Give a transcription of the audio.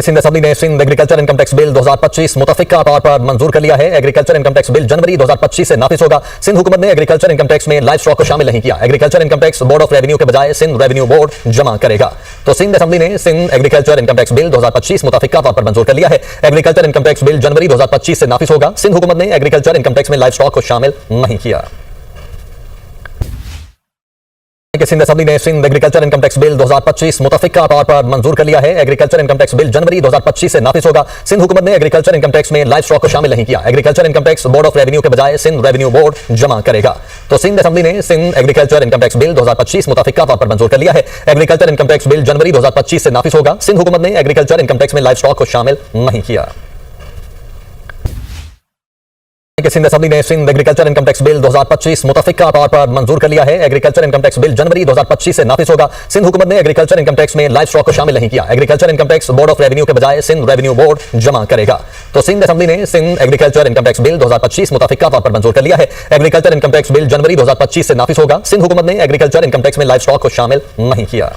Sindh assembly ने Sindh agriculture income tax bill 2025 मुतफिका तौर पर मंजूर कर लिया है। एग्रीकल्चर इनकम टैक्स बिल जनवरी 2025 से नाफिज होगा। सिंध हुकूमत ने एग्रीकल्चर इनकम टैक्स में लाइव स्टॉक को शामिल नहीं किया। Agriculture income tax board of revenue के बजाय सिंध रेवेन्यू बोर्ड जमा करेगा। तो सिंध असेंबली ने Sindh agriculture income tax bill 2025 मुतफिका तौर पर मंजूर कर लिया है। एग्रीकल्चर इनकम टैक्स बिल जनवरी 2025 से नाफिज होगा। सिंध हुकूमत ने एग्रीकल्चर इनकम टैक्स में लाइव स्टॉक को शामिल नहीं किया। सिंध असेंबली ने Sindh agriculture income tax bill 2025 मुतफिका तौर पर मंजूर कर लिया है। एग्रीकल्चर इनकम टैक्स बिल जनवरी 2025 से नाफिज होगा। सिंध हुकूमत ने एग्रीकल्चर इनकम टैक्स में लाइव स्टॉक को शामिल नहीं किया। Agriculture income tax board of revenue के बजाय सिंध रेवेन्यू बोर्ड जमा करेगा। तो सिंध असेंबली ने Sindh agriculture income tax bill 2025 मुतफिका तौर पर मंजूर कर लिया है। एग्रीकल्चर इनकम टैक्स बिल जनवरी 2025 से नाफिज होगा। सिंध हुकूमत ने एग्रीकल्चर इनकम टैक्स में लाइव स्टॉक को शामिल नहीं किया। सिंध असेंबली ने Sindh agriculture income tax bill 2025 मुतफिका तौर पर मंजूर कर लिया है। एग्रीकल्चर इनकम टैक्स बिल जनवरी 2025 से नाफिज होगा। सिंध हुकूमत ने एग्रीकल्चर इनकम टैक्स में लाइव स्टॉक को शामिल नहीं किया। Agriculture income tax board of revenue के बजाय सिंध रेवेन्यू बोर्ड जमा करेगा। तो सिंध असेंबली ने Sindh agriculture income tax bill 2025 मुतफिका तौर पर मंजूर कर लिया है। एग्रीकल्चर इनकम टैक्स बिल जनवरी 2025 से नाफिज होगा। सिंध हुकूमत ने एग्रीकल्चर इनकम टैक्स में लाइव स्टॉक को शामिल नहीं किया।